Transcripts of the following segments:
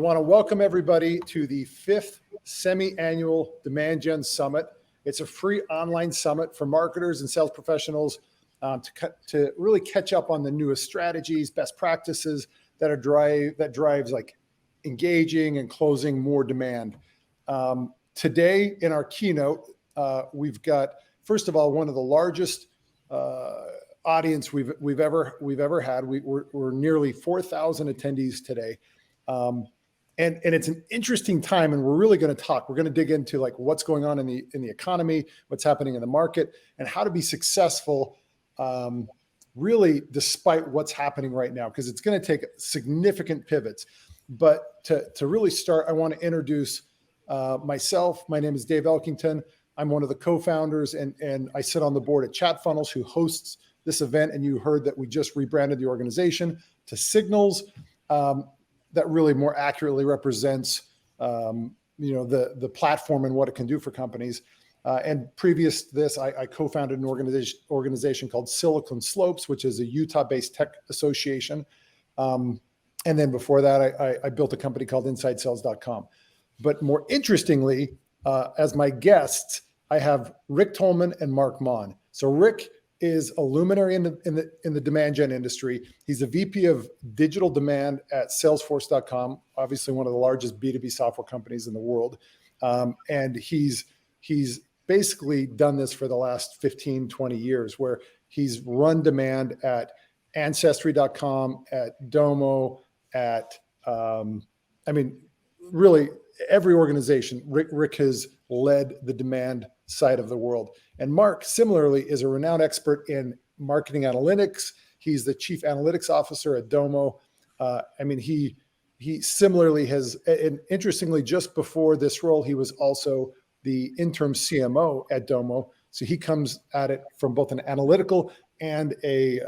want to welcome everybody to the 5th semi-annual Demand Gen Summit. It's a free online summit for marketers and sales professionals to really catch up on the newest strategies, best practices that drives like engaging and closing more demand. Today in our keynote, we've got, first of all, one of the largest audience we've ever had. We're nearly 4,000 attendees today. And it's an interesting time, and we're really going to talk. We're going to dig into like what's going on in the economy, what's happening in the market, and how to be successful, really despite what's happening right now, because it's going to take significant pivots. But to really start, I want to introduce myself. My name is Dave Elkington. I'm one of the co-founders, and I sit on the board at ChatFunnels, who hosts this event. And you heard that we just rebranded the organization to Signals. That really more accurately represents, the platform and what it can do for companies. And previous to this, I co-founded an organization called Silicon Slopes, which is a Utah-based tech association. And then before that, I built a company called InsideSales.com. But more interestingly, as my guests, I have Rick Tolman and Maughan. So Rick is a luminary in the demand gen industry. He's a VP of digital demand at SalesForce.com, obviously one of the largest B2B software companies in the world. And he's basically done this for the last 15, 20 years, where he's run demand at Ancestry.com, at Domo, at, really every organization. Rick has led the demand side of the world. And Mark, similarly, is a renowned expert in marketing analytics. He's the chief analytics officer at Domo. He similarly has, and interestingly, just before this role, he was also the interim CMO at Domo. So he comes at it from both an analytical and a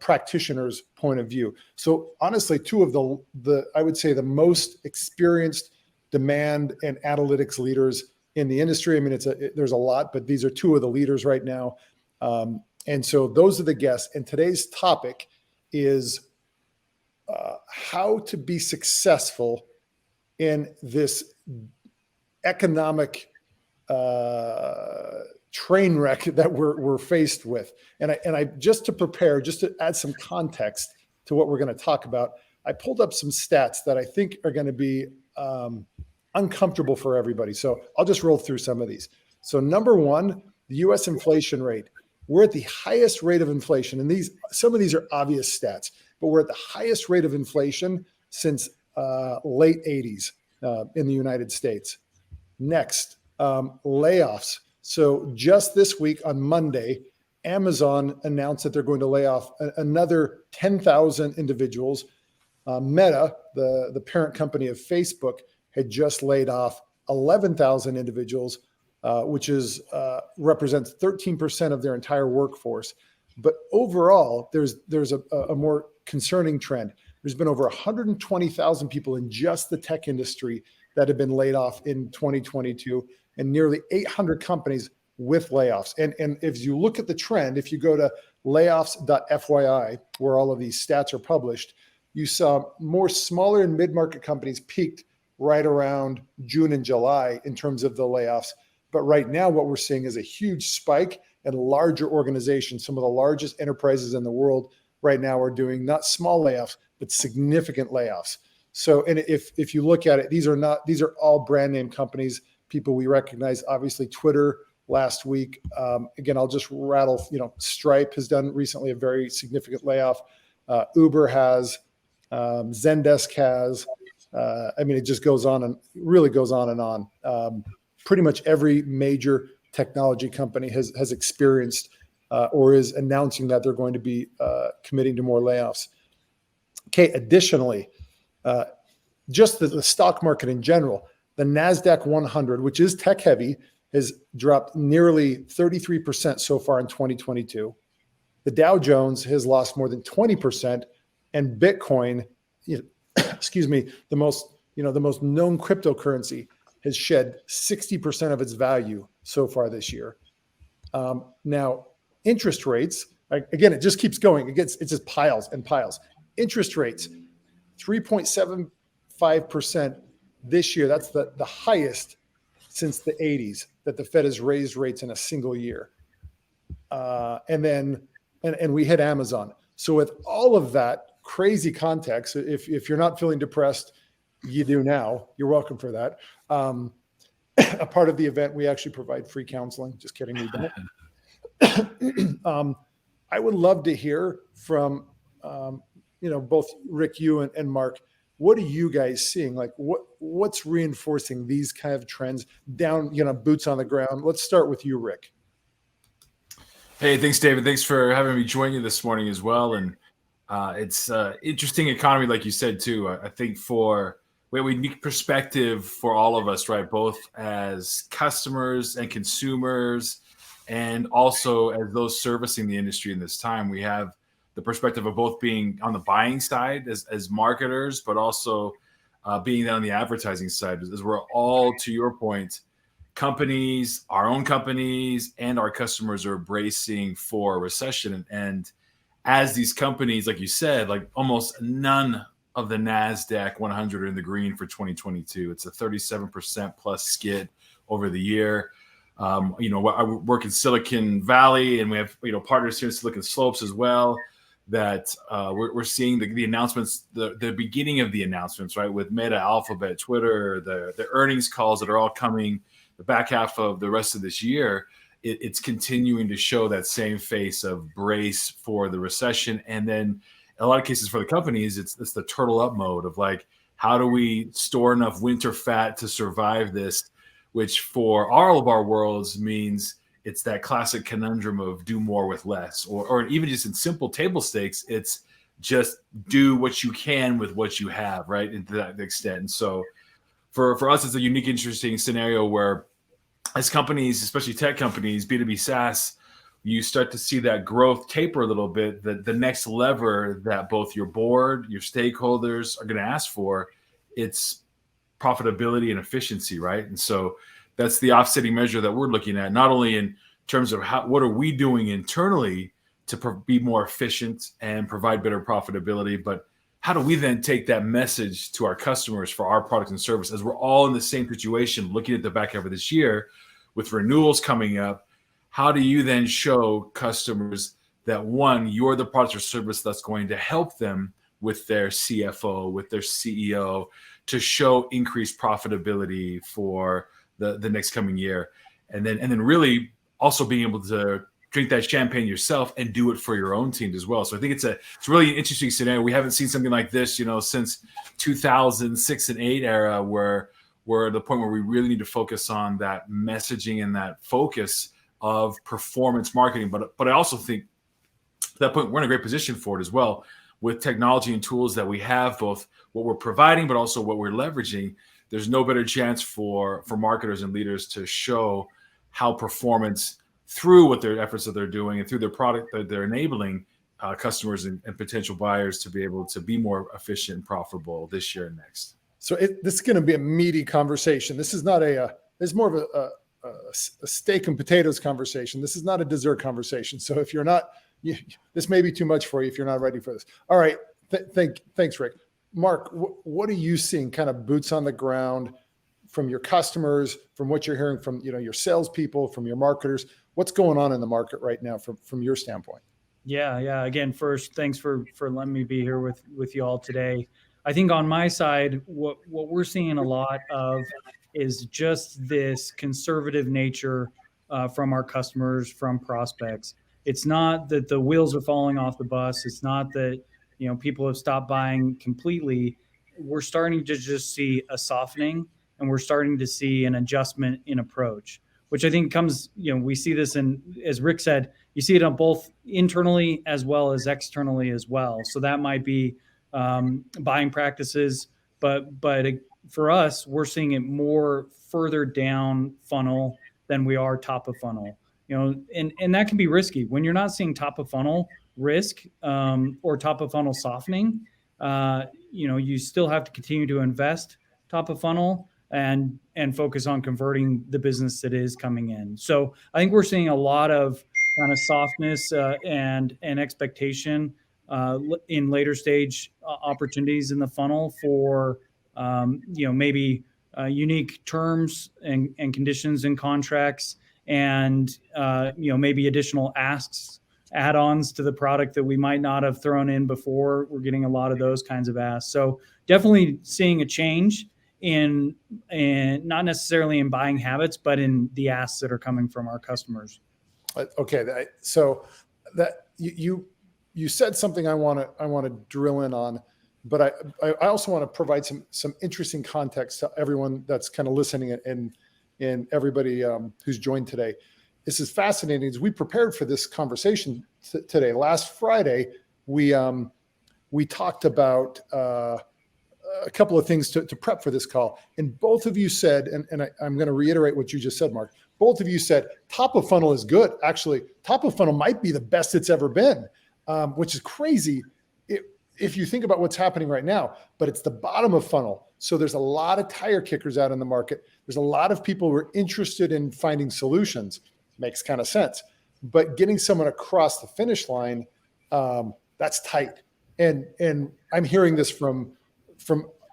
practitioner's point of view. So honestly, two of the I would say the most experienced demand and analytics leaders in the industry. There's a lot, but these are two of the leaders right now. And so those are the guests. And today's topic is how to be successful in this economic train wreck that we're faced with. And I just to add some context to what we're going to talk about, I pulled up some stats that I think are going to be uncomfortable for everybody. So I'll just roll through some of these. So number one, the US inflation rate. We're at the highest rate of inflation. And some of these are obvious stats, but we're at the highest rate of inflation since late 80s in the United States. Next, layoffs. So just this week on Monday, Amazon announced that they're going to lay off another 10,000 individuals. Meta, the parent company of Facebook, had just laid off 11,000 individuals, which represents 13% of their entire workforce. But overall, there's a more concerning trend. There's been over 120,000 people in just the tech industry that have been laid off in 2022, and nearly 800 companies with layoffs. And if you look at the trend, if you go to layoffs.fyi, where all of these stats are published, you saw more smaller and mid-market companies peaked right around June and July in terms of the layoffs. But right now, what we're seeing is a huge spike, and larger organizations, some of the largest enterprises in the world right now, are doing not small layoffs, but significant layoffs. So, and if you look at it, these are all brand name companies, people we recognize. Obviously, Twitter last week. Again, I'll just rattle, Stripe has done recently a very significant layoff. Uber has, Zendesk has, it just goes on and really goes on and on. Pretty much every major technology company has experienced or is announcing that they're going to be committing to more layoffs. Okay, additionally, just the stock market in general, the NASDAQ 100, which is tech heavy, has dropped nearly 33% so far in 2022. The Dow Jones has lost more than 20%, and Bitcoin, the most known cryptocurrency, has shed 60% of its value so far this year. Now, interest rates, again, it just keeps going. It just piles and piles. Interest rates, 3.75% 5% this year. That's the highest since the 80s that the Fed has raised rates in a single year. And we hit Amazon. So with all of that crazy context, if you're not feeling depressed, you do now. You're welcome for that. A part of the event, we actually provide free counseling. Just kidding, we don't. I would love to hear from both Rick, you and Mark. What are you guys seeing? Like what's reinforcing these kind of trends down, boots on the ground? Let's start with you, Rick. Hey, thanks, David. Thanks for having me join you this morning as well. And it's interesting economy, like you said, too. I think we have a unique perspective for all of us, right? Both as customers and consumers, and also as those servicing the industry in this time. We have the perspective of both being on the buying side as marketers, but also being on the advertising side, as we're all, to your point, companies, our own companies, and our customers are bracing for a recession. And as these companies, like you said, like almost none of the NASDAQ 100 are in the green for 2022. It's a 37% plus skid over the year. I work in Silicon Valley, and we have partners here in Silicon Slopes as well. That we're seeing the announcements, the beginning of the announcements, right, with Meta, Alphabet, Twitter, the earnings calls that are all coming the back half of the rest of this year. It's continuing to show that same face of brace for the recession. And then in a lot of cases for the companies, it's the turtle up mode of like, how do we store enough winter fat to survive this, which for all of our worlds means it's that classic conundrum of do more with less, or even just in simple table stakes, it's just do what you can with what you have, right? And to that extent. And so for us, it's a unique, interesting scenario where as companies, especially tech companies, B2B SaaS, you start to see that growth taper a little bit. The next lever that both your board, your stakeholders are going to ask for, it's profitability and efficiency, right? And so that's the offsetting measure that we're looking at, not only in terms of what are we doing internally to be more efficient and provide better profitability, but how do we then take that message to our customers for our product and service, as we're all in the same situation, looking at the back half of this year with renewals coming up. How do you then show customers that, one, you're the product or service that's going to help them with their CFO, with their CEO, to show increased profitability for the next coming year, and then really also being able to drink that champagne yourself and do it for your own teams as well. So I think it's really an interesting scenario. We haven't seen something like this, since 2006 and 8 era, where we're at the point where we really need to focus on that messaging and that focus of performance marketing. But I also think at that point we're in a great position for it as well, with technology and tools that we have, both what we're providing but also what we're leveraging. There's no better chance for marketers and leaders to show how performance, through what their efforts that they're doing and through their product that they're enabling customers and potential buyers to be able to be more efficient and profitable this year and next. So this is going to be a meaty conversation. This is not it's more of a steak and potatoes conversation. This is not a dessert conversation. So if you're not, this may be too much for you if you're not ready for this. All right. Thanks, Rick. Mark, what are you seeing kind of boots on the ground from your customers, from what you're hearing from your salespeople, from your marketers? What's going on in the market right now from your standpoint? Yeah. Again, first, thanks for letting me be here with you all today. I think on my side, what we're seeing a lot of is just this conservative nature from our customers, from prospects. It's not that the wheels are falling off the bus. It's not that people have stopped buying completely. We're starting to just see a softening, and we're starting to see an adjustment in approach, which I think comes, we see this in, as Rick said, you see it on both internally as well as externally as well. So that might be buying practices, but for us, we're seeing it more further down funnel than we are top of funnel, and that can be risky when you're not seeing top of funnel risk or top of funnel softening. You still have to continue to invest top of funnel and focus on converting the business that is coming in. So I think we're seeing a lot of kind of softness and expectation in later stage opportunities in the funnel for maybe unique terms and conditions in contracts, and maybe additional asks, add-ons to the product that we might not have thrown in before. We're getting a lot of those kinds of asks. So definitely seeing a change in not necessarily in buying habits, but in the asks that are coming from our customers. Okay, so that you said something I want to drill in on, but I also want to provide some interesting context to everyone that's kind of listening and everybody who's joined today. This is fascinating as we prepared for this conversation today. Last Friday, we talked about a couple of things to prep for this call. And both of you said, and I'm going to reiterate what you just said, Mark, both of you said top of funnel is good. Actually, top of funnel might be the best it's ever been, which is crazy if you think about what's happening right now, but it's the bottom of funnel. So there's a lot of tire kickers out in the market. There's a lot of people who are interested in finding solutions. Makes kind of sense. But getting someone across the finish line, that's tight. And I'm hearing this from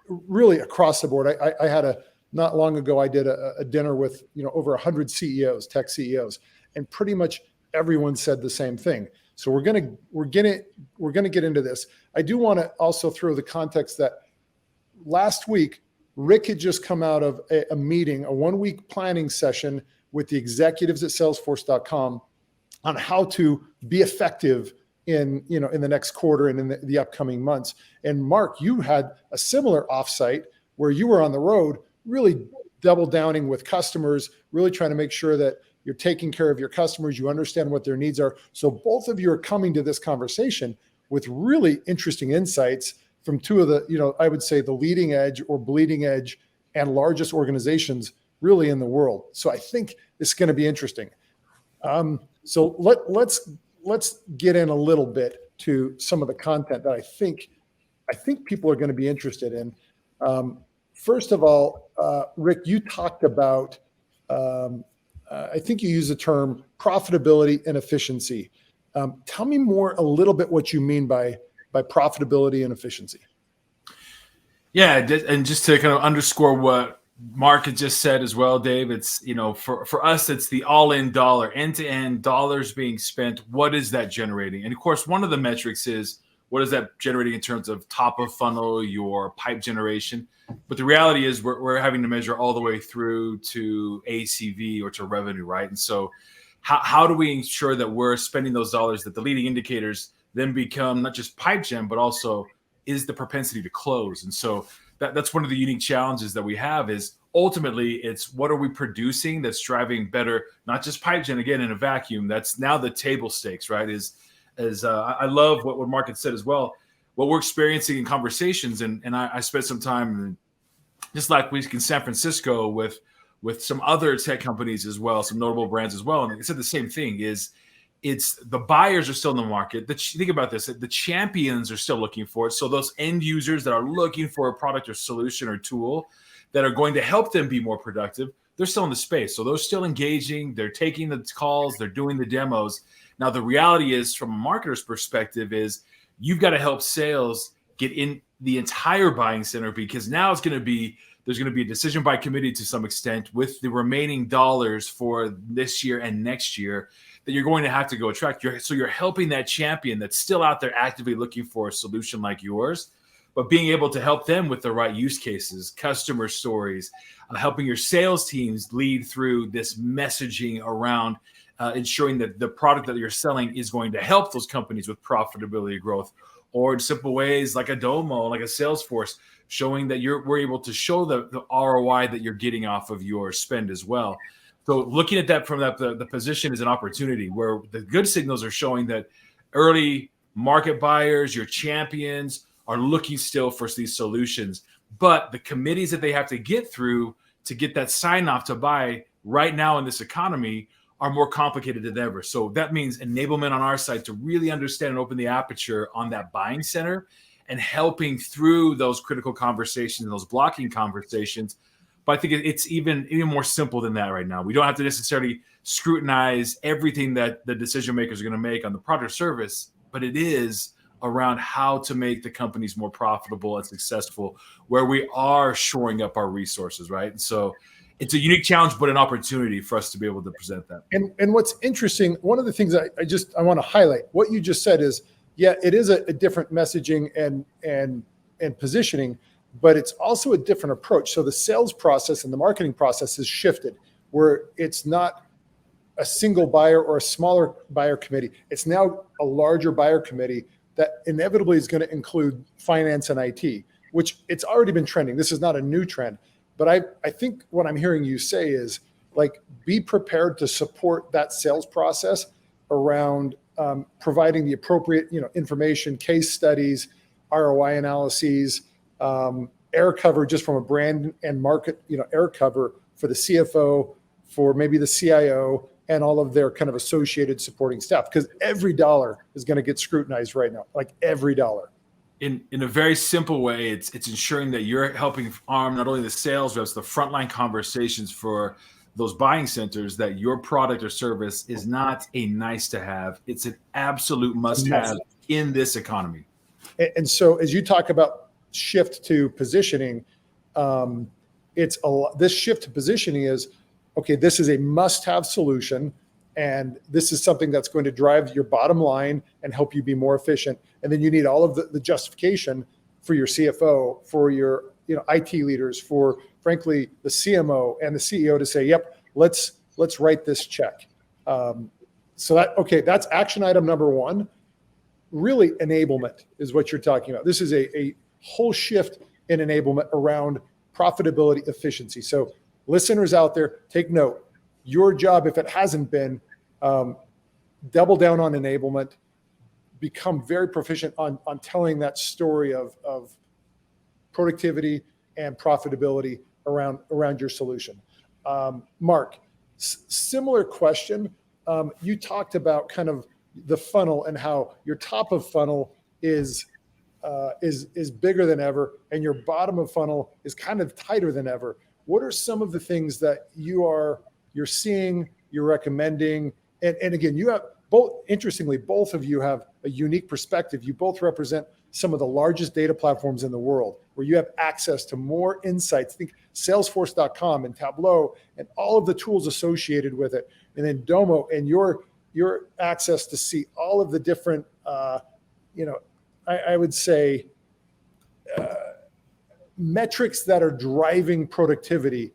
really across the board. I had not long ago, I did a dinner with over 100 CEOs, tech CEOs, and pretty much everyone said the same thing. So we're gonna get into this. I do want to also throw the context that last week Rick had just come out of a meeting, a 1-week planning session with the executives at salesforce.com on how to be effective in the next quarter and in the upcoming months. And Mark, you had a similar offsite where you were on the road, really double downing with customers, really trying to make sure that you're taking care of your customers, you understand what their needs are. So both of you are coming to this conversation with really interesting insights from two of the, I would say the leading edge or bleeding edge and largest organizations really in the world. So I think it's going to be interesting. So let's get in a little bit to some of the content that I think people are going to be interested in. First of all, Rick, you talked about, I think you used the term profitability and efficiency. Tell me a little bit what you mean by profitability and efficiency. Yeah, and just to kind of underscore what Mark had just said as well, Dave, it's, for us, it's the all-in dollar, end-to-end dollars being spent. What is that generating? And of course, one of the metrics is what is that generating in terms of top of funnel, your pipe generation. But the reality is we're having to measure all the way through to ACV or to revenue, right? And so how do we ensure that we're spending those dollars, that the leading indicators then become not just pipe gen, but also is the propensity to close? And so that's one of the unique challenges that we have is ultimately it's what are we producing that's driving better, not just pipe gen again in a vacuum. That's now the table stakes, right? I love what Mark had said as well. What we're experiencing in conversations, and I spent some time just like week in San Francisco with some other tech companies as well, some notable brands as well, and they said the same thing is it's the buyers are still in the market. Think about this, the champions are still looking for it. So those end users that are looking for a product or solution or tool that are going to help them be more productive, they're still in the space. So they're still engaging, they're taking the calls, they're doing the demos. Now, the reality is from a marketer's perspective is you've got to help sales get in the entire buying center, because now there's going to be a decision by committee to some extent with the remaining dollars for this year and next year that you're going to have to go attract. So you're helping that champion that's still out there actively looking for a solution like yours, but being able to help them with the right use cases, customer stories, helping your sales teams lead through this messaging around ensuring that the product that you're selling is going to help those companies with profitability growth, or in simple ways like a Domo, like a SalesForce, showing that we're able to show the ROI that you're getting off of your spend as well. So looking at that from the position is an opportunity where the good signals are showing that early market buyers, your champions, are looking still for these solutions. But the committees that they have to get through to get that sign off to buy right now in this economy are more complicated than ever. So that means enablement on our side to really understand and open the aperture on that buying center and helping through those critical conversations and those blocking conversations. But I think it's even more simple than that right now. We don't have to necessarily scrutinize everything that the decision makers are going to make on the product or service, but it is around how to make the companies more profitable and successful, where we are shoring up our resources, right? And so it's a unique challenge, but an opportunity for us to be able to present that. And what's interesting, one of the things I want to highlight, what you just said is, yeah, it is a different messaging and positioning, but it's also a different approach. So the sales process and the marketing process has shifted, where it's not a single buyer or a smaller buyer committee. It's now a larger buyer committee that inevitably is going to include finance and IT, which it's already been trending. This is not a new trend. But I think what I'm hearing you say is, like, be prepared to support that sales process around providing the appropriate, information, case studies, ROI analyses, air cover just from a brand and market, air cover for the CFO, for maybe the CIO, and all of their kind of associated supporting staff, because every dollar is going to get scrutinized right now, like every dollar. In a very simple way, it's ensuring that you're helping arm not only the sales reps, the frontline conversations for those buying centers, that your product or service is not a nice to have, it's an absolute must have in this economy. And so as you talk about shift to positioning, this shift to positioning is, okay, this is a must-have solution, and this is something that's going to drive your bottom line and help you be more efficient. And then you need all of the justification for your CFO, for your IT leaders, for frankly the CMO and the CEO to say, yep, let's write this check. That's action item number one. Really, enablement is what you're talking about. This is a whole shift in enablement around profitability, efficiency. So listeners out there, take note. Your job, if it hasn't been, double down on enablement, become very proficient on telling that story of productivity and profitability around your solution. Mark, similar question. You talked about kind of the funnel and how your top of funnel is bigger than ever, and your bottom of funnel is kind of tighter than ever. What are some of the things that you're seeing, you're recommending? And again, you have both of you have a unique perspective. You both represent some of the largest data platforms in the world, where you have access to more insights. Think SalesForce.com and Tableau and all of the tools associated with it. And then Domo and your access to see all of the different, I would say, metrics that are driving productivity.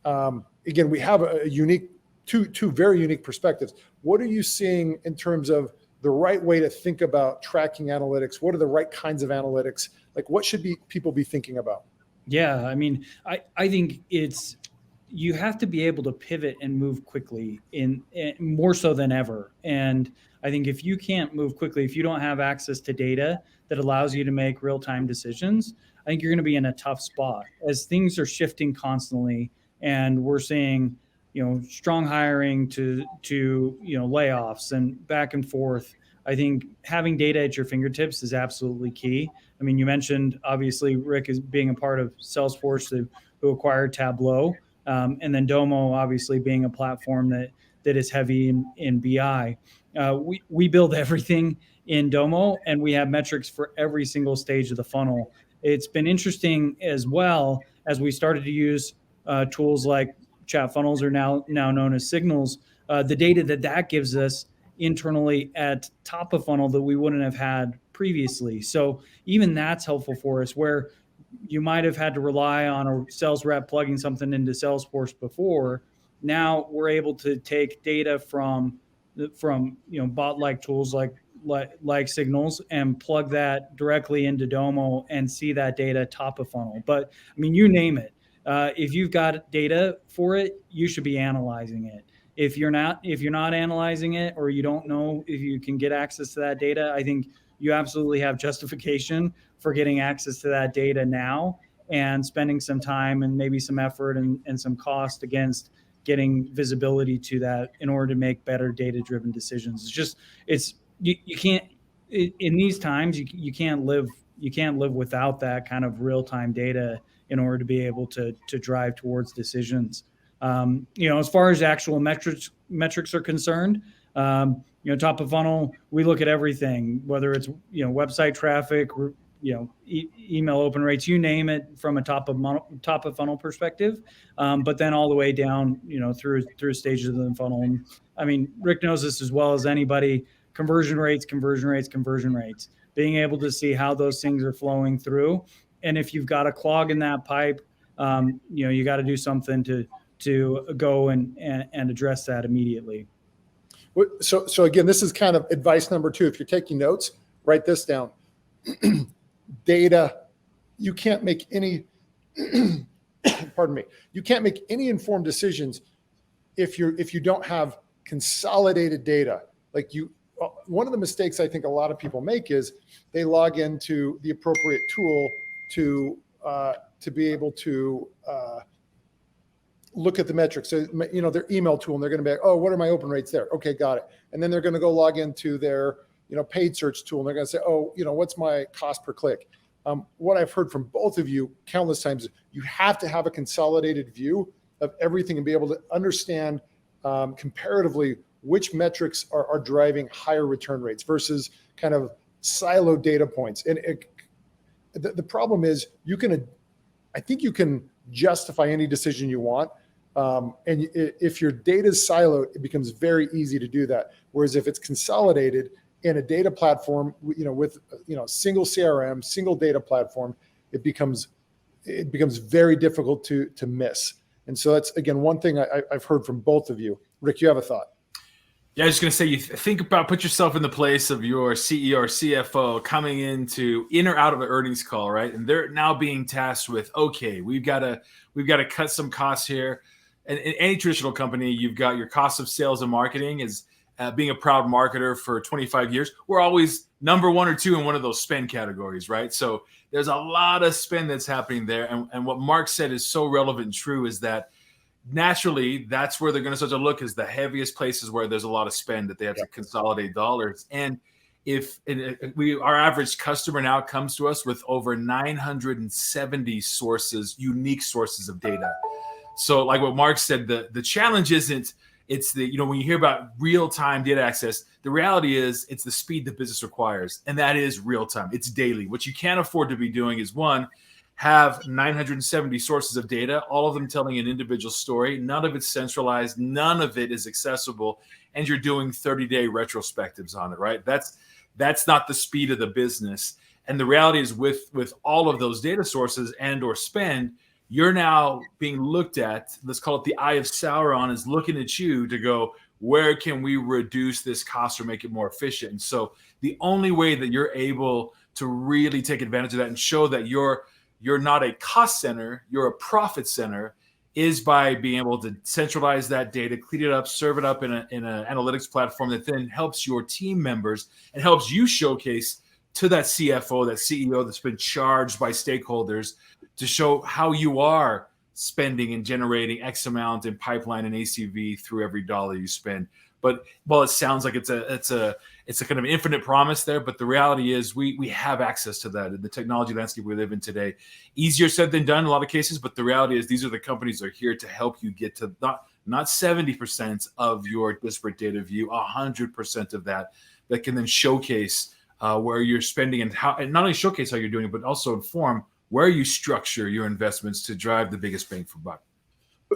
Again, we have a unique, two very unique perspectives. What are you seeing in terms of the right way to think about tracking analytics? What are the right kinds of analytics? Like, what should people be thinking about? Yeah, I mean, I think you have to be able to pivot and move quickly in more so than ever. And I think if you can't move quickly, if you don't have access to data that allows you to make real-time decisions, I think you're going to be in a tough spot as things are shifting constantly. And we're seeing, strong hiring to layoffs and back and forth. I think having data at your fingertips is absolutely key. I mean, you mentioned, obviously, Rick is being a part of SalesForce who acquired Tableau, and then Domo, obviously, being a platform that is heavy in BI. We build everything in Domo, and we have metrics for every single stage of the funnel. It's been interesting as well as we started to use tools like chat funnels, are now known as signals, the data that gives us internally at top of funnel that we wouldn't have had previously. So even that's helpful for us, where you might have had to rely on a sales rep plugging something into Salesforce before. Now we're able to take data from bot-like tools like signals and plug that directly into Domo and see that data top of funnel. But I mean, you name it. If you've got data for it, you should be analyzing it. If you're not analyzing it, or you don't know if you can get access to that data, I think you absolutely have justification for getting access to that data now and spending some time and maybe some effort and some cost against getting visibility to that in order to make better data-driven decisions. You can't, in these times, you can't live without that kind of real-time data in order to be able to drive towards decisions. As far as actual metrics are concerned, Top of funnel, we look at everything, whether it's, website traffic, email open rates, you name it, from a top of funnel perspective. But then all the way down, through stages of the funnel. And I mean, Rick knows this as well as anybody: conversion rates, being able to see how those things are flowing through. And if you've got a clog in that pipe, you got to do something to go and address that immediately. So again, this is kind of advice number 2. If you're taking notes, write this down. Data, you can't make any, pardon me, you can't make any informed decisions if you don't have consolidated data. One of the mistakes I think a lot of people make is they log into the appropriate tool to be able to look at the metrics. So, their email tool, and they're going to be like, oh, what are my open rates there? Okay, got it. And then they're going to go log into their, paid search tool, and they're going to say, oh, what's my cost per click? What I've heard from both of you countless times, you have to have a consolidated view of everything and be able to understand comparatively which metrics are driving higher return rates versus kind of siloed data points. And the problem is I think you can justify any decision you want. And if your data is siloed, it becomes very easy to do that. Whereas if it's consolidated in a data platform, with single CRM, single data platform, it becomes very difficult to miss. And so that's, again, one thing I've heard from both of you. Rick, you have a thought? Yeah, I was just going to say, you think about, put yourself in the place of your CEO or CFO coming in or out of an earnings call, right? And they're now being tasked with, okay, we've got to cut some costs here. And in any traditional company, you've got your cost of sales and marketing. Is being a proud marketer for 25 years, we're always number 1 or 2 in one of those spend categories, right? So there's a lot of spend that's happening there. And what Mark said is so relevant and true, is that naturally, that's where they're going to start to look, as the heaviest places where there's a lot of spend that they have to consolidate dollars. And our average customer now comes to us with over 970 unique sources of data. So like what Mark said, the challenge isn't, it's when you hear about real-time data access, the reality is it's the speed that business requires. And that is real-time. It's daily. What you can't afford to be doing is, one, have 970 sources of data, all of them telling an individual story. None of it's centralized. None of it is accessible. And you're doing 30-day retrospectives on it, right? That's not the speed of the business. And the reality is, with all of those data sources and or spend, you're now being looked at. Let's call it the eye of Sauron is looking at you to go, where can we reduce this cost or make it more efficient? And so the only way that you're able to really take advantage of that and show that you're not a cost center, you're a profit center, is by being able to centralize that data, clean it up, serve it up in an analytics platform that then helps your team members and helps you showcase to that CFO, that CEO that's been charged by stakeholders to show how you are spending and generating X amount in pipeline and ACV through every dollar you spend. But while it sounds like it's a kind of infinite promise there, but the reality is we have access to that in the technology landscape we live in today. Easier said than done in a lot of cases, but the reality is these are the companies that are here to help you get to not 70% of your disparate data view, 100% of that can then showcase where you're spending and how, and not only showcase how you're doing it, but also inform where you structure your investments to drive the biggest bang for buck.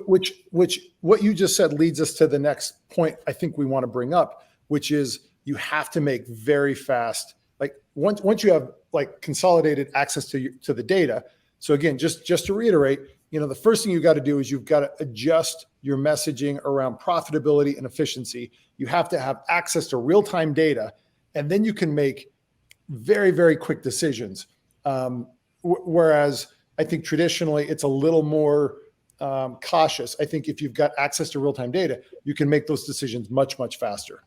Which what you just said leads us to the next point I think we want to bring up, which is you have to make very fast, like once you have like consolidated access to the data. So again, just to reiterate, the first thing you got to do is you've got to adjust your messaging around profitability and efficiency. You have to have access to real-time data, and then you can make very, very quick decisions. Whereas I think traditionally it's a little more cautious. I think if you've got access to real-time data, you can make those decisions much, much faster.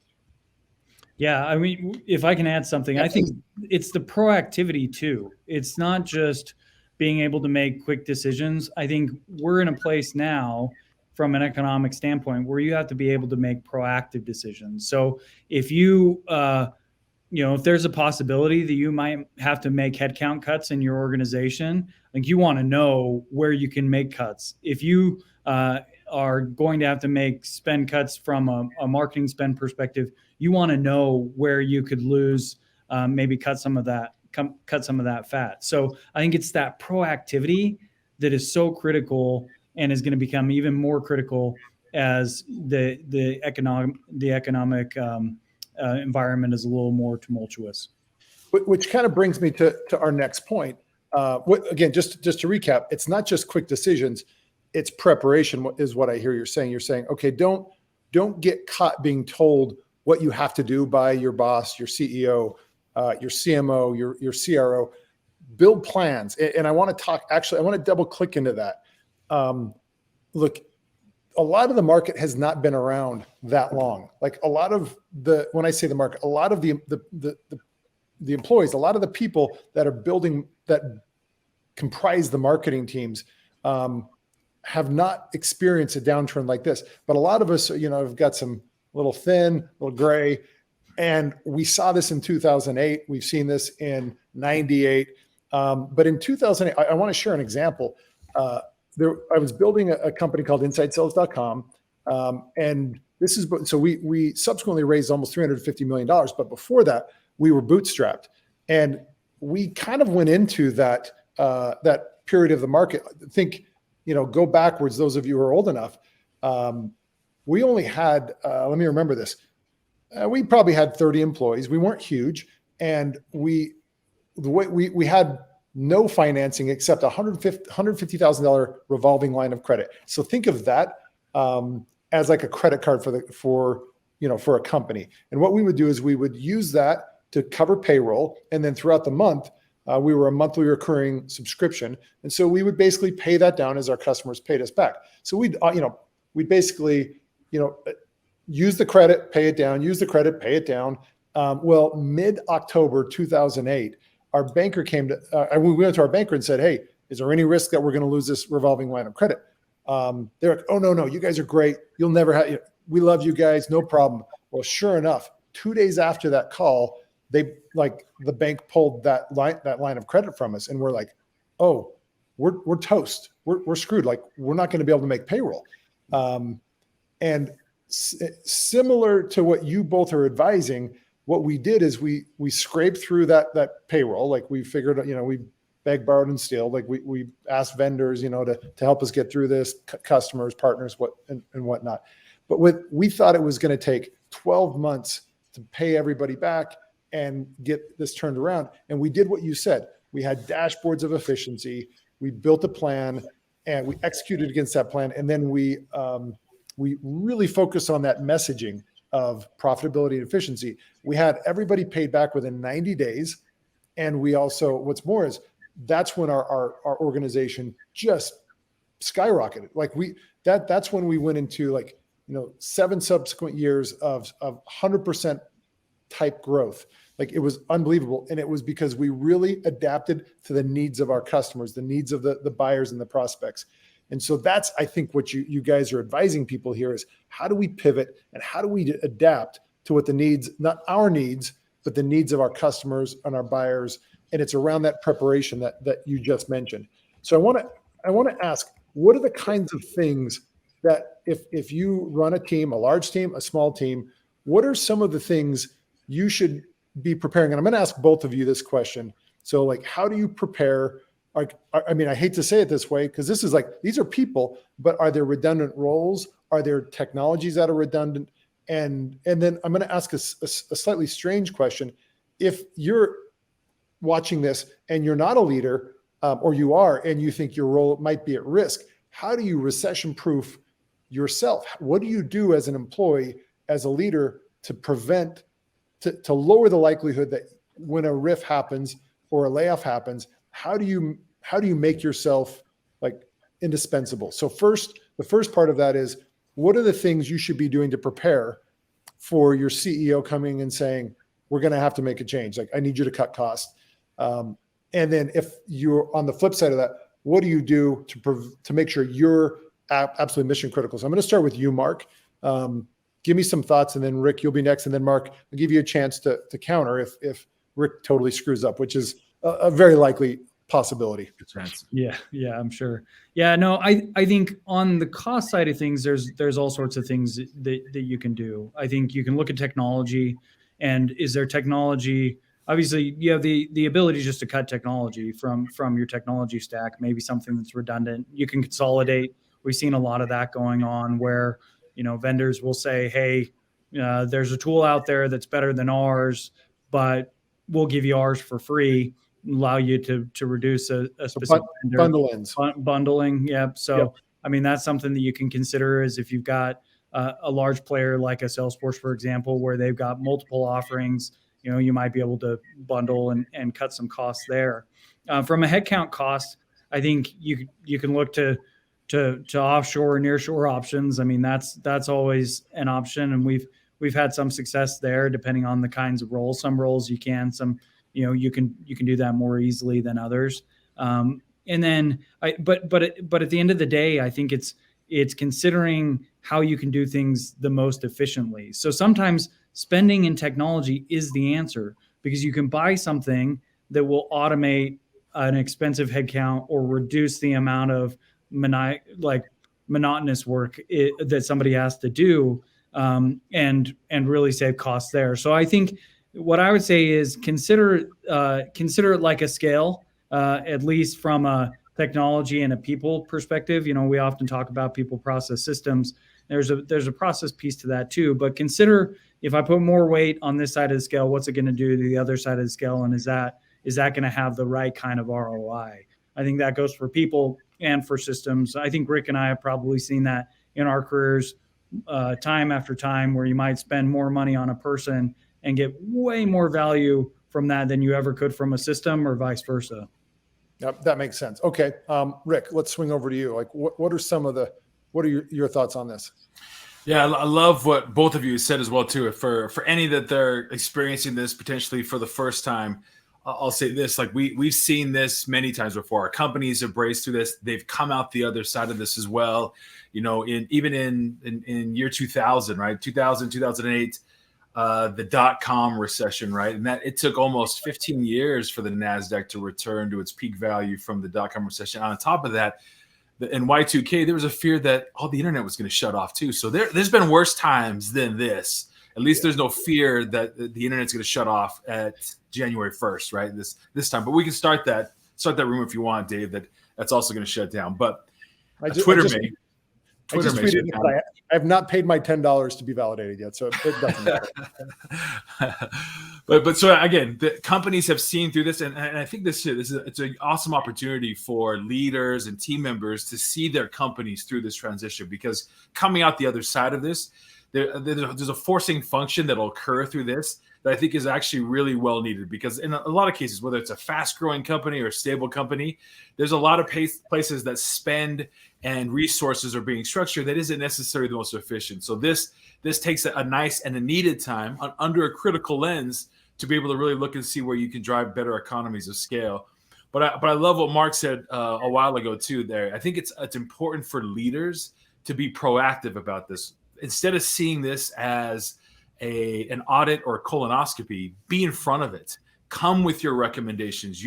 Yeah. I mean, if I can add something, I think it's the proactivity too. It's not just being able to make quick decisions. I think we're in a place now from an economic standpoint where you have to be able to make proactive decisions. So if you, if there's a possibility that you might have to make headcount cuts in your organization, like you want to know where you can make cuts. If you, are going to have to make spend cuts from a marketing spend perspective, you want to know where you could lose, maybe cut some of that fat. So I think it's that proactivity that is so critical and is going to become even more critical as the economic environment is a little more tumultuous. Which kind of brings me to our next point. Again, just to recap, it's not just quick decisions, it's preparation is what I hear you're saying. You're saying, okay, don't get caught being told what you have to do by your boss, your CEO, your CMO, your CRO. Build plans. And I want to double click into that. Look, a lot of the market has not been around that long. Like when I say the market, a lot of the employees, a lot of the people that are building, that comprise the marketing teams, have not experienced a downturn like this. But a lot of us, have got some little thin, little gray, and we saw this in 2008. We've seen this in 98. But in 2008, I want to share an example. I was building a company called InsideSales.com. And this is, so we subsequently raised almost $350 million. But before that, we were bootstrapped. And we kind of went into that period of the market. Go backwards, those of you who are old enough. We only had, let me remember this. We probably had 30 employees. We weren't huge. And we had no financing except $150,000 revolving line of credit. So think of that as like a credit card for a company. And what we would do is we would use that to cover payroll. And then throughout the month, we were a monthly recurring subscription. And so we would basically pay that down as our customers paid us back. So we'd basically, use the credit, pay it down, use the credit, pay it down. Well, mid-October 2008, our banker we went to our banker and said, hey, is there any risk that we're going to lose this revolving line of credit? They're like, oh, no, you guys are great. You'll never have, we love you guys, no problem. Well, sure enough, 2 days after that call, the bank pulled that line of credit from us. And we're like, oh, we're toast. We're screwed. Like, we're not going to be able to make payroll. And similar to what you both are advising, what we did is we scraped through that payroll. Like, we figured, we begged, borrowed, and steal. Like, we asked vendors, to help us get through this, customers, partners, and whatnot. But we thought it was going to take 12 months to pay everybody back and get this turned around. And we did what you said. We had dashboards of efficiency. We built a plan and we executed against that plan. And then we really focused on that messaging of profitability and efficiency. We had everybody paid back within 90 days. And we also, what's more is that's when our organization just skyrocketed. Like that's when we went into 7 subsequent years of 100% type growth. Like, it was unbelievable. And it was because we really adapted to the needs of our customers, the needs of the buyers and the prospects. And so that's, I think, what you guys are advising people here is, how do we pivot and how do we adapt to what the needs, not our needs, but the needs of our customers and our buyers. And it's around that preparation that you just mentioned. So I want to ask, what are the kinds of things that if you run a team, a large team, a small team, what are some of the things you should be preparing? And I'm going to ask both of you this question. So, how do you prepare? I mean, I hate to say it this way, because this is these are people, but are there redundant roles? Are there technologies that are redundant? And then I'm going to ask a slightly strange question. If you're watching this and you're not a leader, or you are, and you think your role might be at risk, how do you recession-proof yourself? What do you do as an employee, as a leader, to prevent, to lower the likelihood that when a RIF happens or a layoff happens, how do you make yourself indispensable? So the first part of that is, what are the things you should be doing to prepare for your CEO coming and saying, we're going to have to make a change. I need you to cut costs. And then if you're on the flip side of that, what do you do to make sure you're absolutely mission critical? So I'm going to start with you, Mark. Give me some thoughts, and then Rick, you'll be next. And then Mark, I'll give you a chance to counter if Rick totally screws up, which is a very likely possibility. Yeah, I'm sure. Yeah, no, I think on the cost side of things, there's all sorts of things that you can do. I think you can look at technology, and is there technology? Obviously, you have the ability just to cut technology from your technology stack, maybe something that's redundant. You can consolidate. We've seen a lot of that going on where, vendors will say, hey, there's a tool out there that's better than ours, but we'll give you ours for free, allow you to reduce a specific vendor. Bundle-ins. Bundling. Yep. So, Yep. I mean, that's something that you can consider is if you've got a large player like a SalesForce, for example, where they've got multiple offerings, you might be able to bundle and cut some costs there. From a headcount cost, I think you can look to offshore and nearshore options. I mean, that's always an option, and we've had some success there depending on the kinds of roles. Some roles you can, some you can do that more easily than others. And then but at the end of the day, I think it's considering how you can do things the most efficiently. So sometimes spending in technology is the answer, because you can buy something that will automate an expensive headcount or reduce the amount of monotonous work that somebody has to do, and really save costs there. So I think what I would say is consider it like a scale, at least from a technology and a people perspective. We often talk about people, process, systems. There's a process piece to that too, but consider, if I put more weight on this side of the scale, what's it going to do to the other side of the scale, and is that going to have the right kind of ROI? I think that goes for people and for systems. I think Rick and I have probably seen that in our careers, time after time, where you might spend more money on a person and get way more value from that than you ever could from a system, or vice versa. Yep, that makes sense. Okay, Rick, let's swing over to you. Like, what are your thoughts on this? Yeah, I love what both of you said as well too. For any that they're experiencing this potentially for the first time, I'll say this: like we've seen this many times before. Our companies have braced through this; they've come out the other side of this as well. In year 2000, right? 2008, the .com recession, right? And that it took almost 15 years for the NASDAQ to return to its peak value from the .com recession. On top of that, in Y2K, there was a fear that all the internet was going to shut off too. So there's been worse times than this. At least there's no fear that the internet's going to shut off at January 1st, right? This time. But we can start that rumor if you want, Dave, that's also going to shut down. But Twitter may shut down. I have not paid my $10 to be validated yet, so it doesn't matter. But so again, the companies have seen through this, and I think it's an awesome opportunity for leaders and team members to see their companies through this transition, because coming out the other side of this, there's a forcing function that'll occur through this that I think is actually really well needed, because in a lot of cases, whether it's a fast growing company or a stable company, there's a lot of places that spend and resources are being structured that isn't necessarily the most efficient. So this takes a nice and a needed time under a critical lens to be able to really look and see where you can drive better economies of scale. But I love what Mark said a while ago too there. I think it's important for leaders to be proactive about this. Instead of seeing this as an audit or a colonoscopy, be in front of it. Come with your recommendations.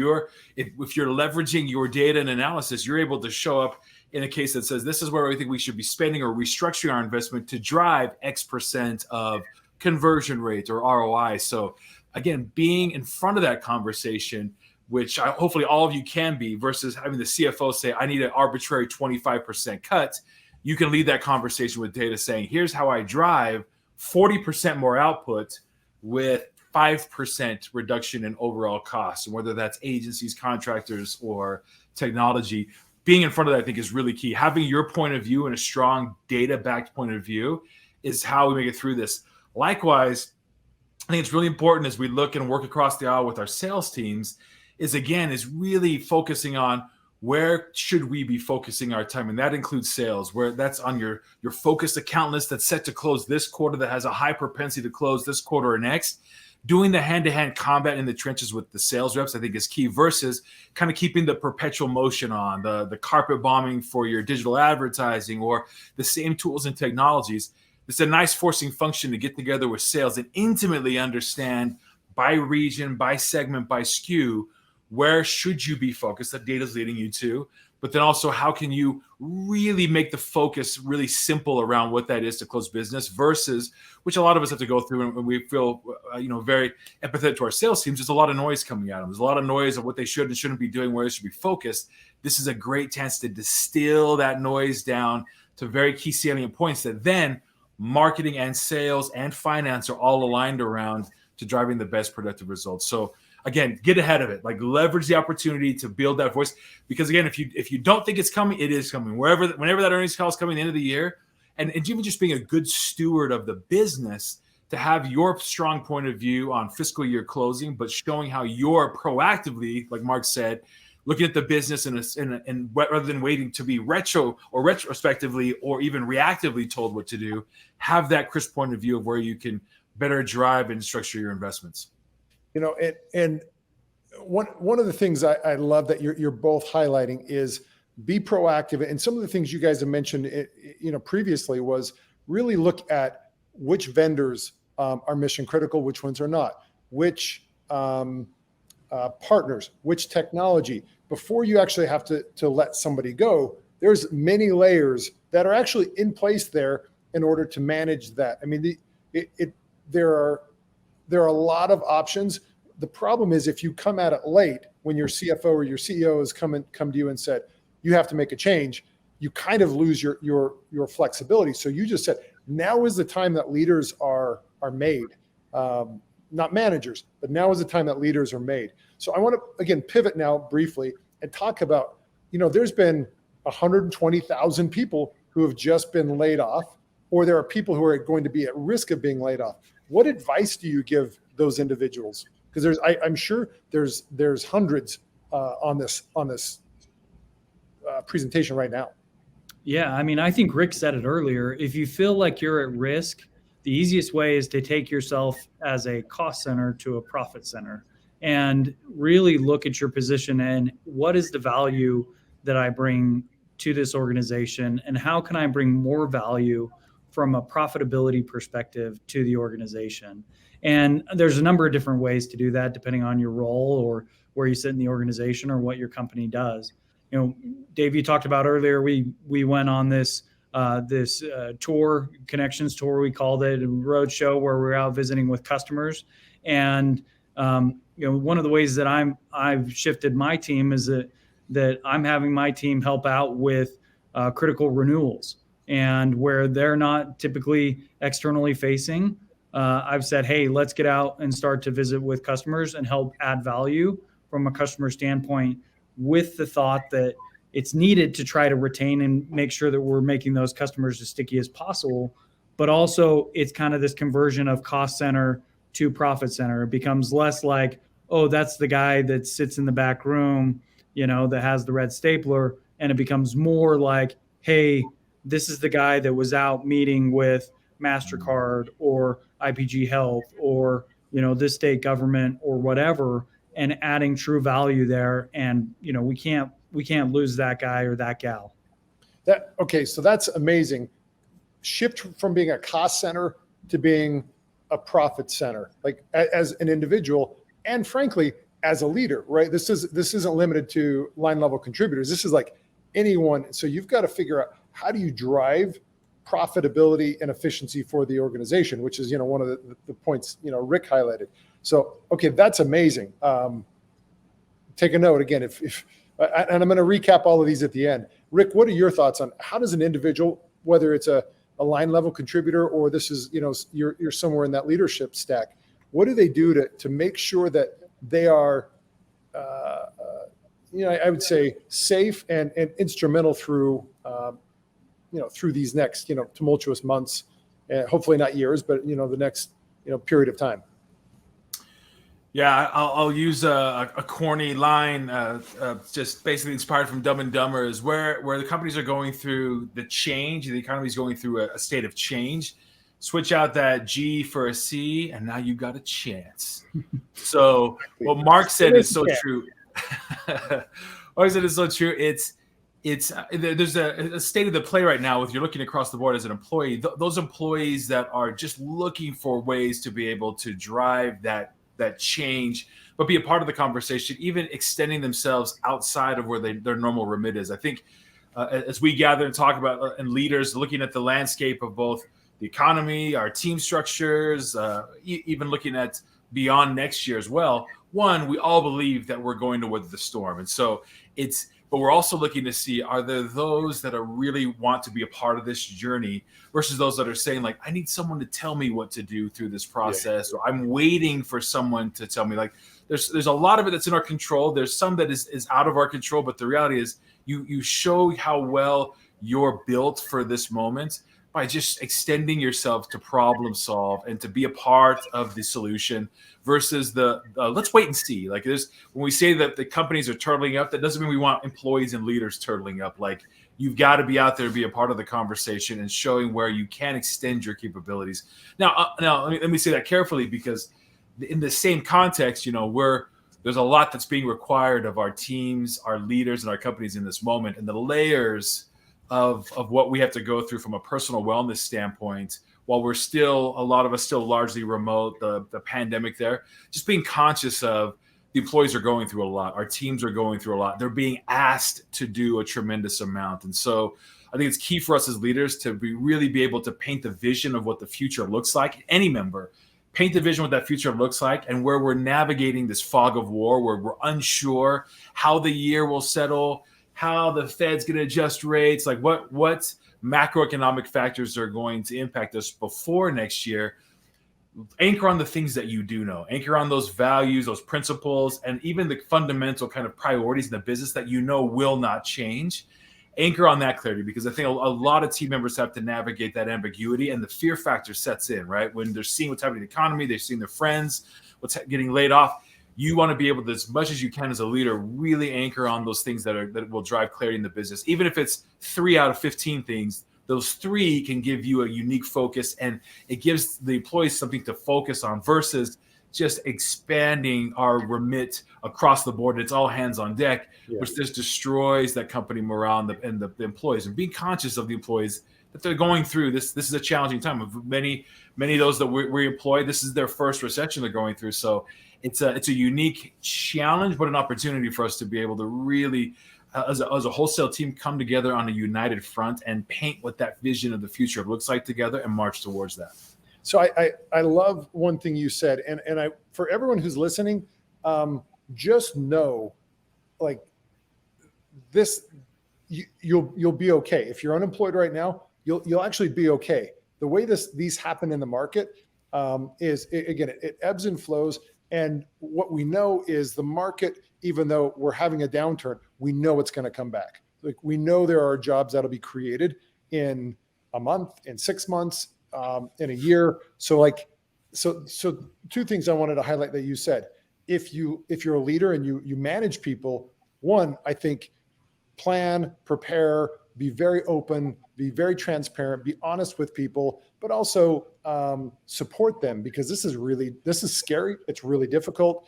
If you're leveraging your data and analysis, you're able to show up in a case that says, this is where we think we should be spending or restructuring our investment to drive X% of conversion rate or ROI. So again, being in front of that conversation, which hopefully all of you can be, versus having the CFO say, I need an arbitrary 25% cut. You can lead that conversation with data saying, here's how I drive 40% more output with 5% reduction in overall costs, and whether that's agencies, contractors, or technology. Being in front of that, I think, is really key. Having your point of view and a strong data-backed point of view is how we make it through this. Likewise, I think it's really important as we look and work across the aisle with our sales teams is really focusing on where should we be focusing our time? And that includes sales, where that's on your focused account list that's set to close this quarter, that has a high propensity to close this quarter or next. Doing the hand-to-hand combat in the trenches with the sales reps, I think, is key, versus kind of keeping the perpetual motion on, the carpet bombing for your digital advertising or the same tools and technologies. It's a nice forcing function to get together with sales and intimately understand by region, by segment, by SKU, where should you be focused that data's leading you to, but then also how can you really make the focus really simple around what that is to close business versus, which a lot of us have to go through, and we feel very empathetic to our sales teams. There's a lot of noise coming at them. There's a lot of noise of what they should and shouldn't be doing, where they should be focused. This is a great chance to distill that noise down to very key salient points that then marketing and sales and finance are all aligned around to driving the best productive results. So again, get ahead of it. Like, leverage the opportunity to build that voice. Because again, if you don't think it's coming, it is coming. Whenever that earnings call is coming at the end of the year, and even just being a good steward of the business, to have your strong point of view on fiscal year closing, but showing how you're proactively, like Mark said, looking at the business and rather than waiting to be retrospectively or even reactively told what to do, have that crisp point of view of where you can better drive and structure your investments. And one of the things I love that you're both highlighting is be proactive. And some of the things you guys have mentioned, previously was really look at which vendors are mission critical, which ones are not, which partners, which technology. Before you actually have to let somebody go, there's many layers that are actually in place there in order to manage that. I mean, there are a lot of options. The problem is if you come at it late, when your CFO or your CEO has come to you and said, you have to make a change, you kind of lose your flexibility. So you just said, now is the time that leaders are made, not managers, but now is the time that leaders are made. So I want to, again, pivot now briefly and talk about, there's been 120,000 people who have just been laid off, or there are people who are going to be at risk of being laid off. What advice do you give those individuals? Because I'm sure there's hundreds on this presentation right now. Yeah, I mean, I think Rick said it earlier. If you feel like you're at risk, the easiest way is to take yourself as a cost center to a profit center and really look at your position and what is the value that I bring to this organization, and how can I bring more value from a profitability perspective to the organization. And there's a number of different ways to do that, depending on your role or where you sit in the organization or what your company does. Dave, you talked about earlier, we went on this tour, connections tour, we called it, a road show where we're out visiting with customers. And one of the ways that I've shifted my team is that I'm having my team help out with critical renewals, and where they're not typically externally facing. I've said, hey, let's get out and start to visit with customers and help add value from a customer standpoint, with the thought that it's needed to try to retain and make sure that we're making those customers as sticky as possible. But also it's kind of this conversion of cost center to profit center. It becomes less like, oh, that's the guy that sits in the back room, that has the red stapler. And it becomes more like, hey, this is the guy that was out meeting with MasterCard or IPG Health or, this state government or whatever, and adding true value there. And, we can't lose that guy or that gal. So that's amazing. Shift from being a cost center to being a profit center, like as an individual, and frankly, as a leader, right? This isn't limited to line level contributors. This is like anyone. So you've got to figure out, how do you drive profitability and efficiency for the organization, which is, one of the points, Rick highlighted. So, okay, that's amazing. Take a note again, and I'm going to recap all of these at the end. Rick, what are your thoughts on how does an individual, whether it's a line level contributor or this is, you're somewhere in that leadership stack, what do they do to make sure that they are, I would say safe and instrumental through, through these next, tumultuous months, hopefully not years, but, the next, period of time. Yeah, I'll use a corny line, just basically inspired from Dumb and Dumber, is where the companies are going through the change, the economy is going through a state of change. Switch out that G for a C, and now you've got a chance. So what Mark said is so true. Mark said is so true. There's a state of the play right now with you're looking across the board as an employee. Those employees that are just looking for ways to be able to drive that that change, but be a part of the conversation, even extending themselves outside of where their normal remit is. I think as we gather and talk about and leaders looking at the landscape of both the economy, our team structures, even looking at beyond next year as well. One, we all believe that we're going to weather the storm. And so but we're also looking to see, are there those that are really want to be a part of this journey versus those that are saying like, I need someone to tell me what to do through this process, or I'm waiting for someone to tell me. Like there's a lot of it that's in our control. There's some that is out of our control, but the reality is you show how well you're built for this moment by just extending yourself to problem solve and to be a part of the solution versus the let's wait and see. Like when we say that the companies are turtling up, that doesn't mean we want employees and leaders turtling up. Like you've got to be out there to be a part of the conversation and showing where you can extend your capabilities. Now let me say that carefully, because in the same context, there's a lot that's being required of our teams, our leaders, and our companies in this moment, and the layers of what we have to go through from a personal wellness standpoint, while a lot of us still largely remote, the pandemic there, just being conscious of the employees are going through a lot. Our teams are going through a lot. They're being asked to do a tremendous amount. And so I think it's key for us as leaders to really be able to paint the vision of what the future looks like. Any member, paint the vision what that future looks like, and where we're navigating this fog of war, where we're unsure how the year will settle, how the Fed's going to adjust rates, like what macroeconomic factors are going to impact us before next year. Anchor on the things that you do know. Anchor on those values, those principles, and even the fundamental kind of priorities in the business that will not change. Anchor on that clarity, because I think a lot of team members have to navigate that ambiguity, and the fear factor sets in, right? When they're seeing what's happening in the economy, they're seeing their friends, what's getting laid off. You want to be able to, as much as you can as a leader, really anchor on those things that will drive clarity in the business. Even if it's 3 out of 15 things, those 3 can give you a unique focus, and it gives the employees something to focus on versus just expanding our remit across the board. It's all hands on deck, which just destroys that company morale and the employees. And being conscious of the employees that they're going through this is a challenging time. Of many of those that we employ, this is their first recession they're going through. So it's a unique challenge, but an opportunity for us to be able to really, as a wholesale team, come together on a united front and paint what that vision of the future looks like together and march towards that. So I love one thing you said, and I, for everyone who's listening, just know, like this, you'll be okay. If you're unemployed right now, you'll actually be okay. The way these happen in the market is it ebbs and flows. And what we know is the market, even though we're having a downturn, we know it's going to come back. Like we know there are jobs that'll be created in a month, in 6 months, in a year. So 2 things I wanted to highlight that you said. If you're a leader and you manage people, one, I think plan, prepare, be very open, be very transparent, be honest with people, but also support them, because this is scary. It's really difficult.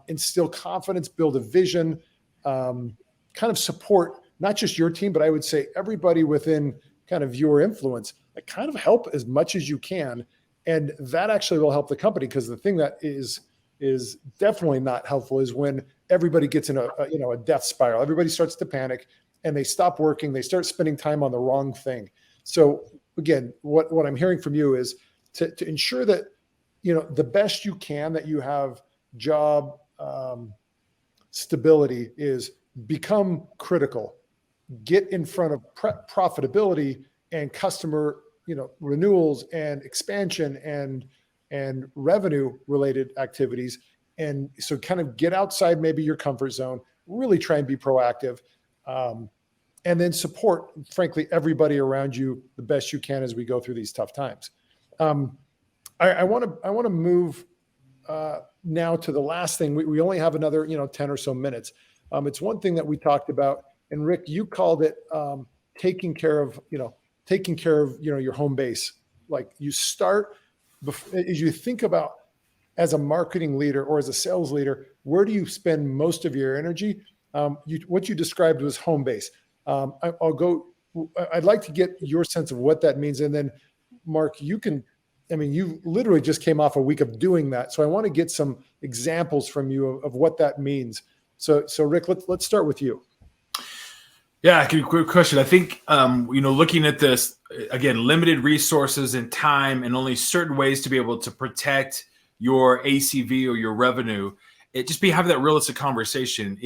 Instill confidence, build a vision, kind of support not just your team, but I would say everybody within kind of your influence. Like kind of help as much as you can, and that actually will help the company. Because the thing that is definitely not helpful is when everybody gets in a death spiral. Everybody starts to panic and they stop working. They start spending time on the wrong thing. So again, what I'm hearing from you is to ensure that the best you can, that you have job stability, is become critical. Get in front of profitability and customer renewals and expansion and revenue related activities. And so kind of get outside maybe your comfort zone, really try and be proactive, and then support, frankly, everybody around you the best you can as we go through these tough times. I want to move now to the last thing. We only have another 10 or so minutes. It's one thing that we talked about, and Rick, you called it taking care of your home base. Like you start as you think about, as a marketing leader or as a sales leader, where do you spend most of your energy? What you described was home base. I'd like to get your sense of what that means, and then Mark, you can I mean, you literally just came off a week of doing that. So I want to get some examples from you of what that means. So Rick, let's start with you. Yeah, quick question. I think, looking at this, again, limited resources and time and only certain ways to be able to protect your ACV or your revenue, having that realistic conversation.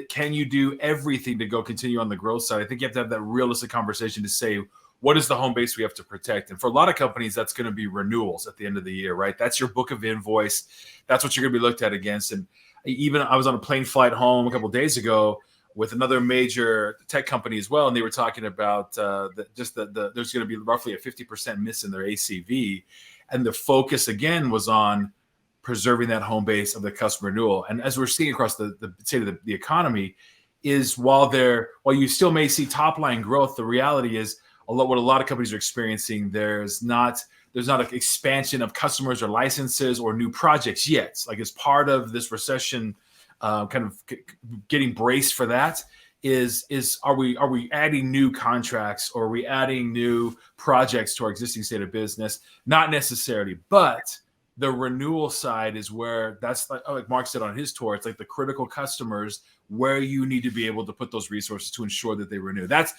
Can you do everything to go continue on the growth side? I think you have to have that realistic conversation to say, what is the home base we have to protect? And for a lot of companies, that's going to be renewals at the end of the year, right? That's your book of invoice. That's what you're going to be looked at against. And even I was on a plane flight home a couple of days ago with another major tech company as well, and they were talking about there's going to be roughly a 50% miss in their ACV, and the focus again was on preserving that home base of the customer renewal. And as we're seeing across the state of the economy, is while you still may see top line growth, the reality is what a lot of companies are experiencing. There's not an expansion of customers or licenses or new projects yet. Like as part of this recession, kind of getting braced for that are we adding new contracts or are we adding new projects to our existing state of business? Not necessarily, but the renewal side is where that's like Mark said on his tour, it's like the critical customers where you need to be able to put those resources to ensure that they renew. That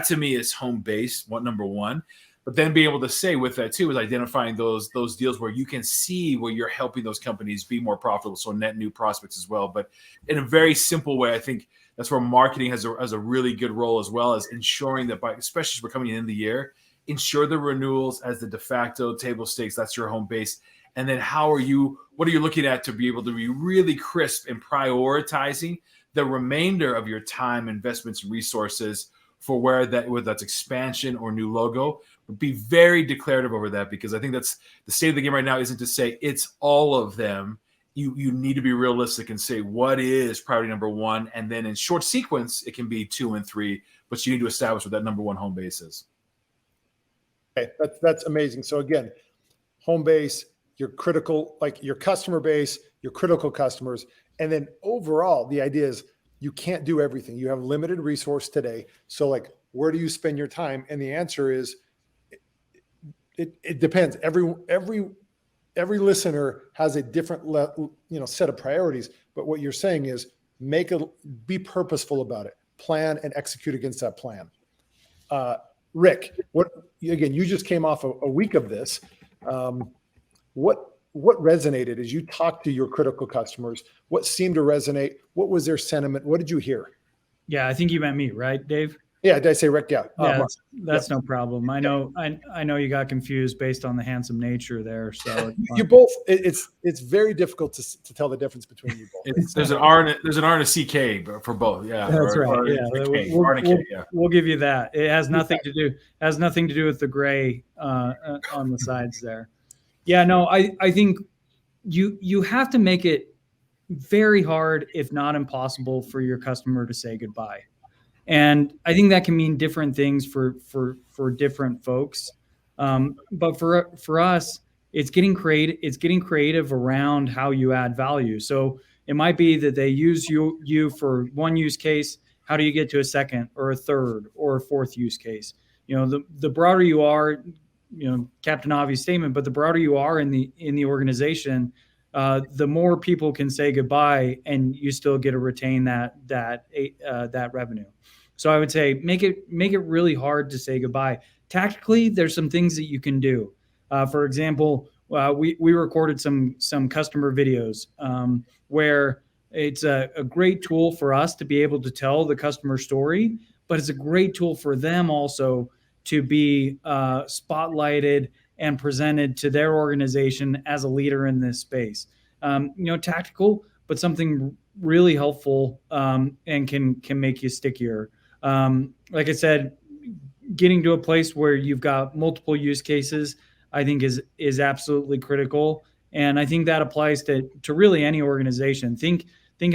to me is home base, number one. But then be able to say with that too is identifying those deals where you can see where you're helping those companies be more profitable. So net new prospects as well. But in a very simple way, I think that's where marketing has a really good role, as well as ensuring that especially as we're coming in the year, ensure the renewals as the de facto table stakes. That's your home base. And then what are you looking at to be able to be really crisp in prioritizing the remainder of your time, investments, and resources for whether that's expansion or new logo. Be very declarative over that, because I think that's the state of the game right now. Isn't to say it's all of them. You need to be realistic and say what is priority number one, and then in short sequence it can be 2 and 3, but you need to establish what that number one home base is. Okay, that's amazing. So again, home base, your critical, like your customer base, your critical customers, and then overall the idea is you can't do everything. You have limited resource today. So like, where do you spend your time? And the answer is it depends. Every listener has a different set of priorities. But what you're saying is be purposeful about it. Plan and execute against that plan. Rick, you just came off a week of this. What resonated as you talked to your critical customers? What seemed to resonate? What was their sentiment? What did you hear? Yeah, I think you meant me, right, Dave? Yeah, did I say Rick? Yeah. That's no problem. I know you got confused based on the handsome nature there. So you both. It's very difficult to tell the difference between you both. There's an R and a CK for both. Yeah, that's right. We'll give you that. It has nothing to do with the gray on the sides there. Yeah, no, I think you have to make it very hard, if not impossible, for your customer to say goodbye. And I think that can mean different things for different folks. But for us, it's getting creative around how you add value. So it might be that they use you for one use case. How do you get to a second or a third or a fourth use case? The broader you are, Captain Obvious statement, but the broader you are in the organization, the more people can say goodbye, and you still get to retain that revenue. So I would say make it really hard to say goodbye. Tactically, there's some things that you can do. For example, we recorded some customer videos where it's a great tool for us to be able to tell the customer story, but it's a great tool for them also to be spotlighted and presented to their organization as a leader in this space. Tactical, but something really helpful and can make you stickier. Like I said, getting to a place where you've got multiple use cases, I think is absolutely critical. And I think that applies to really any organization. Think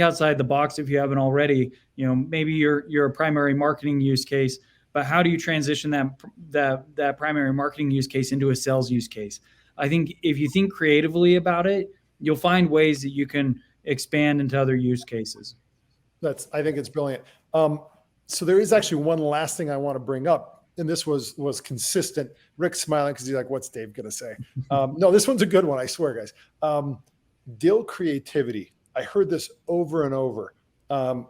outside the box if you haven't already. Maybe you're a primary marketing use case, but how do you transition that primary marketing use case into a sales use case? I think if you think creatively about it, you'll find ways that you can expand into other use cases. I think it's brilliant. So there is actually one last thing I want to bring up. and this was consistent. Rick's smiling because he's like, "What's Dave going to say?" No, this one's a good one. I swear, guys. Deal creativity. I heard this over and over.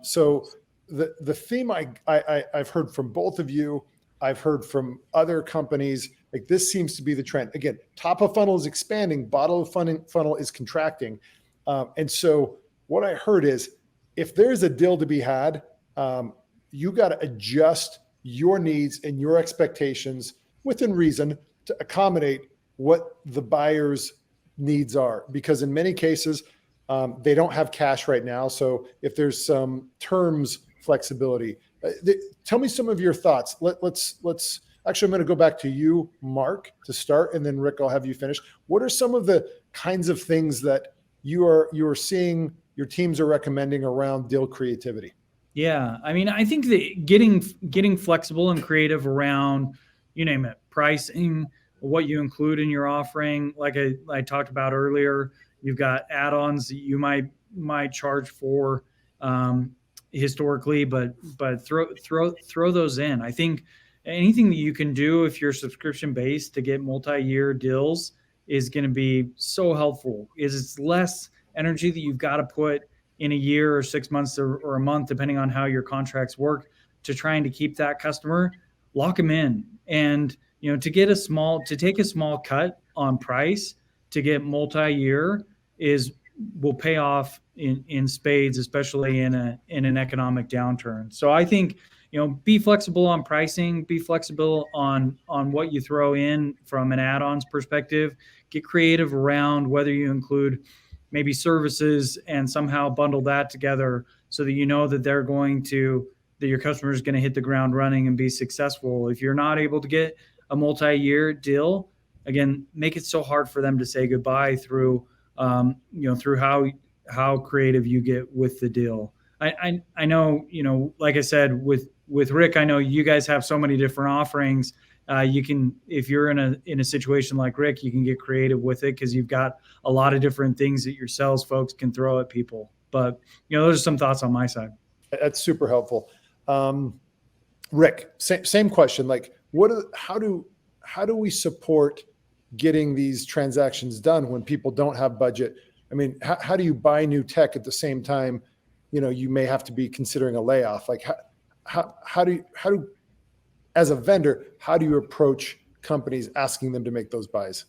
So the theme I've heard from both of you, I've heard from other companies, like this seems to be the trend. Again, top of funnel is expanding, bottom of funnel is contracting. And so what I heard is if there's a deal to be had, you got to adjust your needs and your expectations within reason to accommodate what the buyer's needs are. Because in many cases, they don't have cash right now. So if there's some terms flexibility, tell me some of your thoughts. Let's actually, I'm going to go back to you, Mark, to start, and then Rick, I'll have you finish. What are some of the kinds of things that you are seeing your teams are recommending around deal creativity? Yeah, I mean, I think that getting flexible and creative around, you name it, pricing, what you include in your offering, like I talked about earlier, you've got add-ons that you might charge for historically, but throw those in. I think anything that you can do if you're subscription based to get multi-year deals is going to be so helpful. It's less energy that you've got to put in a year or 6 months or a month, depending on how your contracts work, to trying to keep that customer, lock them in. And, to take a small cut on price to get multi-year will pay off in spades, especially in an economic downturn. So I think, be flexible on pricing, be flexible on what you throw in from an add-ons perspective, get creative around whether you include maybe services and somehow bundle that together so that that your customer is going to hit the ground running and be successful. If you're not able to get a multi-year deal, again, make it so hard for them to say goodbye through how creative you get with the deal. I know, like I said, with Rick, I know you guys have so many different offerings. You can, if you're in a situation like Rick, you can get creative with it because you've got a lot of different things that your sales folks can throw at people. But those are some thoughts on my side. That's super helpful. Rick, same question. Like, how do we support getting these transactions done when people don't have budget? I mean, how do you buy new tech at the same time? You may have to be considering a layoff. Like, how do as a vendor, how do you approach companies asking them to make those buys?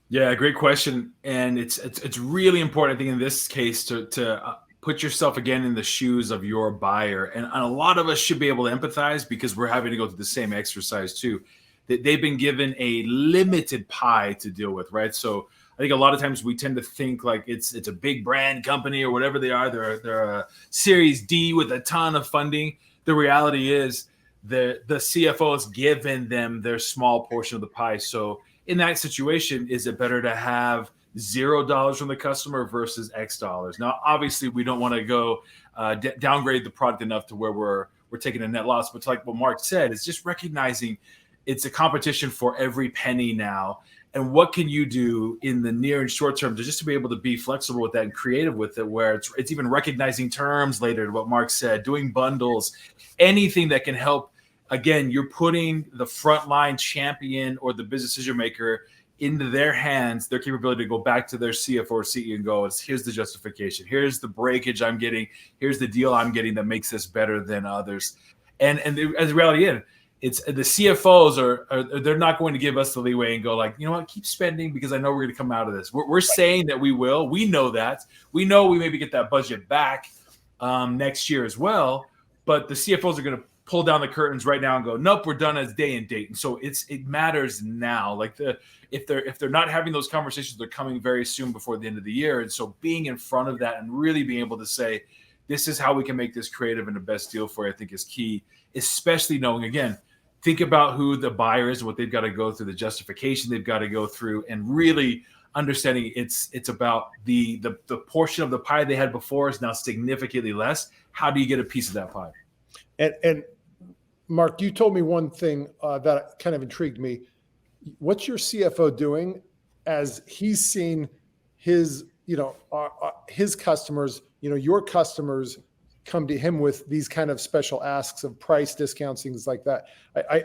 Yeah, great question. And it's really important, I think, in this case to put yourself again in the shoes of your buyer. And a lot of us should be able to empathize because we're having to go through the same exercise too. They've been given a limited pie to deal with, right? So I think a lot of times we tend to think like it's a big brand company or whatever they are. They're a Series D with a ton of funding. The reality is the CFO has given them their small portion of the pie. So in that situation, is it better to have $0 from the customer versus X dollars? Now, obviously, we don't want to go downgrade the product enough to where we're taking a net loss. But like what Mark said, it's just recognizing it's a competition for every penny now. And what can you do in the near and short term to be able to be flexible with that and creative with it, where it's even recognizing terms later, what Mark said, doing bundles, anything that can help. Again, you're putting the frontline champion or the business decision maker into their hands, their capability to go back to their CFO or CEO and go, here's the justification. Here's the breakage I'm getting. Here's the deal I'm getting that makes this better than others. And as a reality is, it's the CFOs are they're not going to give us the leeway and go like, you know what, keep spending because I know we're going to come out of this. We're saying that we will. We know that. We know we maybe get that budget back next year as well. But the CFOs are going to pull down the curtains right now and go, nope, we're done as day and date. And so it matters now. Like if they're not having those conversations, they're coming very soon before the end of the year. And so being in front of that and really being able to say, this is how we can make this creative and the best deal for you, I think is key, especially knowing, again, think about who the buyer is, what they've got to go through, the justification they've got to go through, and really understanding it's about the portion of the pie they had before is now significantly less. How do you get a piece of that pie? And Mark, you told me one thing that kind of intrigued me. What's your CFO doing as he's seen his, his customers, your customers come to him with these kind of special asks of price discounts, things like that.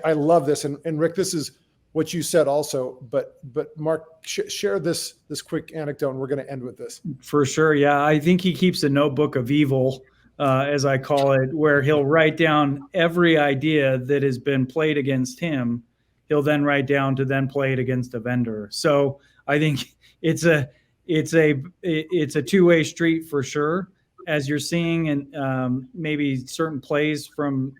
I love this. And Rick, this is what you said also, but Mark, share this quick anecdote, and we're going to end with this. For sure. Yeah. I think he keeps a notebook of evil, as I call it, where he'll write down every idea that has been played against him. He'll then write down to then play it against a vendor. So I think it's a two-way street for sure. As you're seeing, and maybe certain plays from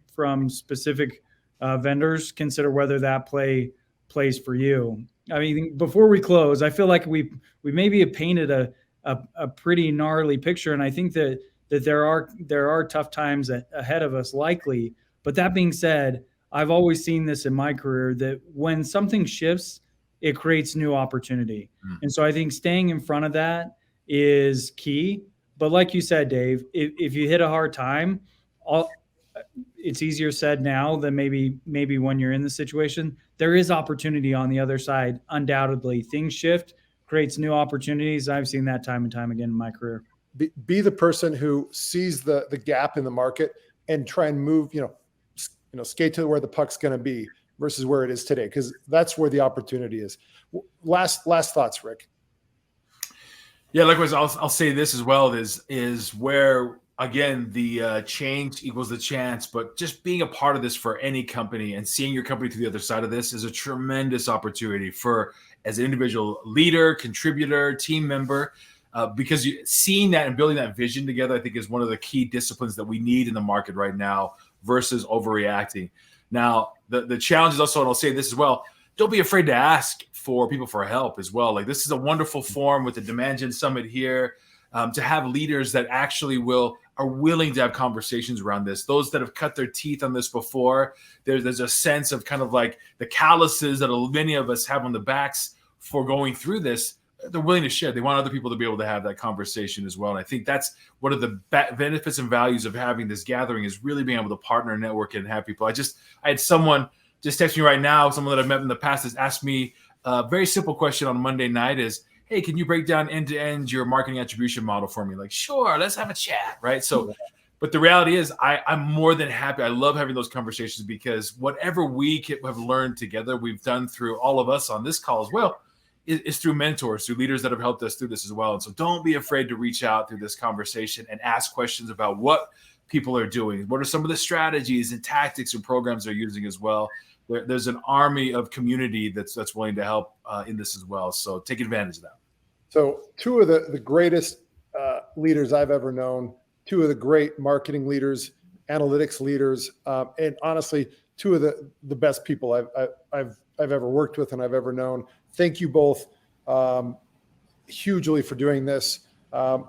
specific vendors, consider whether that play plays for you. I mean, before we close, I feel like we maybe have painted a pretty gnarly picture, and I think that there are tough times ahead of us, likely. But that being said, I've always seen this in my career, that when something shifts, it creates new opportunity. And so I think staying in front of that is key. But like you said, Dave, if you hit a hard time, it's easier said now than maybe when you're in the situation. There is opportunity on the other side. Undoubtedly, things shift, creates new opportunities. I've seen that time and time again in my career. Be the person who sees the gap in the market and try and move, skate to where the puck's going to be versus where it is today, because that's where the opportunity is. Last thoughts, Rick. Yeah, likewise, I'll say this as well, is where, again, the change equals the chance, but just being a part of this for any company and seeing your company to the other side of this is a tremendous opportunity for, as an individual leader, contributor, team member, because seeing that and building that vision together, I think, is one of the key disciplines that we need in the market right now versus overreacting. Now, the challenge is also, and I'll say this as well, don't be afraid to ask for people for help as well. Like, this is a wonderful forum with the Demand Gen Summit here, to have leaders that actually are willing to have conversations around this. Those that have cut their teeth on this before, there's a sense of kind of like the calluses that many of us have on the backs for going through this. They're willing to share. They want other people to be able to have that conversation as well. And I think that's one of the benefits and values of having this gathering, is really being able to partner, network, and have people. I had someone just text me right now, someone that I've met in the past, has asked me a very simple question on Monday night is, hey, can you break down end-to-end your marketing attribution model for me? Like, sure, let's have a chat, right? So, but the reality is I'm more than happy. I love having those conversations, because whatever we have learned together, we've done through all of us on this call as well, is through mentors, through leaders that have helped us through this as well. And so don't be afraid to reach out through this conversation and ask questions about what people are doing. What are some of the strategies and tactics and programs they're using as well? There's an army of community that's willing to help in this as well. So take advantage of that. So two of the greatest leaders I've ever known, two of the great marketing leaders, analytics leaders, and honestly, two of the best people I've ever worked with and I've ever known. Thank you both hugely for doing this.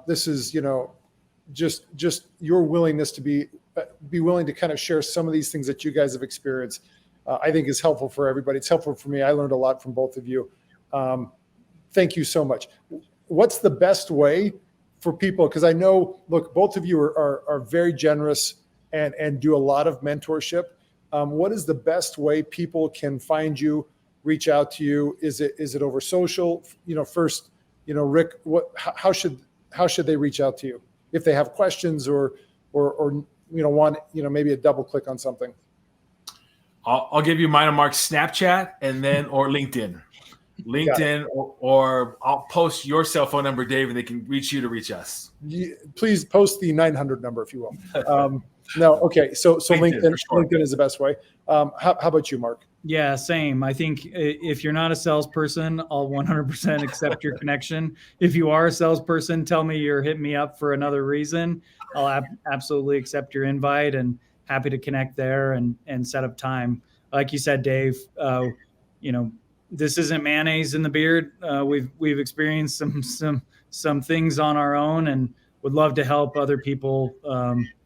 This is, just your willingness to be willing to kind of share some of these things that you guys have experienced. I think is helpful for everybody. It's helpful for me. I learned a lot from both of you. Thank you so much. What's the best way for people? Because I know, look, both of you are very generous and do a lot of mentorship. What is the best way people can find you, reach out to you? Is it over social? First, Rick, how should they reach out to you if they have questions or want maybe a double click on something? I'll give you mine and Mark's Snapchat, and then or LinkedIn. Or I'll post your cell phone number, Dave, and they can reach you to reach us. Please post the 900 number if you will. No, okay. So LinkedIn, sure. LinkedIn is the best way. How about you, Mark? Yeah, same. I think if you're not a salesperson, I'll 100% accept your connection. If you are a salesperson, tell me you're hitting me up for another reason. I'll absolutely accept your invite and happy to connect there and set up time. Like you said, Dave, this isn't mayonnaise in the beard. We've experienced some things on our own, and would love to help other people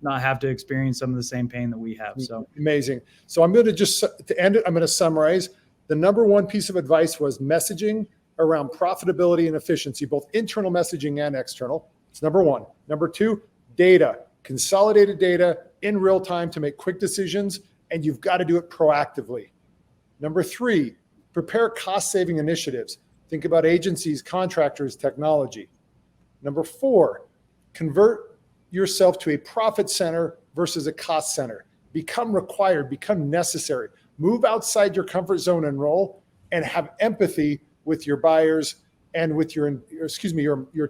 not have to experience some of the same pain that we have. So amazing. So I'm going to to end it, I'm going to summarize. The number one piece of advice was messaging around profitability and efficiency, both internal messaging and external. It's number one. Number two, data, consolidated data in real time to make quick decisions, and you've got to do it proactively. Number three, prepare cost-saving initiatives. Think about agencies, contractors, technology. Number four, convert yourself to a profit center versus a cost center. Become required, become necessary. Move outside your comfort zone and role, and have empathy with your buyers and with your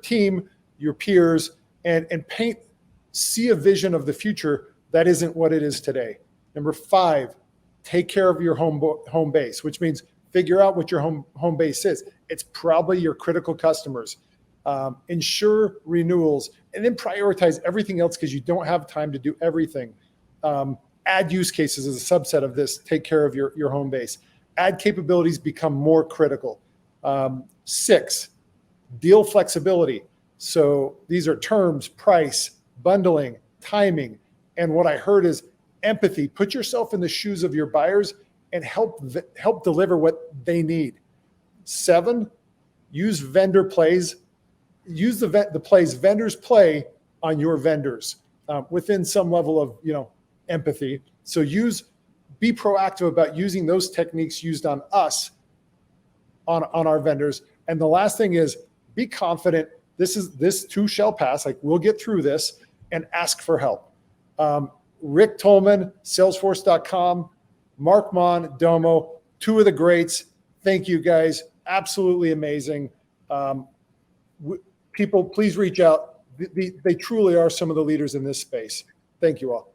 team, your peers, and see a vision of the future that isn't what it is today. Number 5, take care of your home base, which means figure out what your home base is. It's probably your critical customers. Ensure renewals, and then prioritize everything else because you don't have time to do everything. Add use cases as a subset of this. Take care of your home base. Add capabilities, become more critical. 6, deal flexibility. So these are terms, price, bundling, timing. And what I heard is empathy. Put yourself in the shoes of your buyers and help deliver what they need. 7, use vendor plays. Use the plays vendors play on your vendors within some level of empathy. So be proactive about using those techniques used on us, on our vendors. And the last thing is be confident. This too shall pass. Like, we'll get through this, and ask for help. Rick Tolman, SalesForce.com, Mark Maughan, Domo, 2 of the greats. Thank you guys. Absolutely amazing. People, please reach out. They truly are some of the leaders in this space. Thank you all.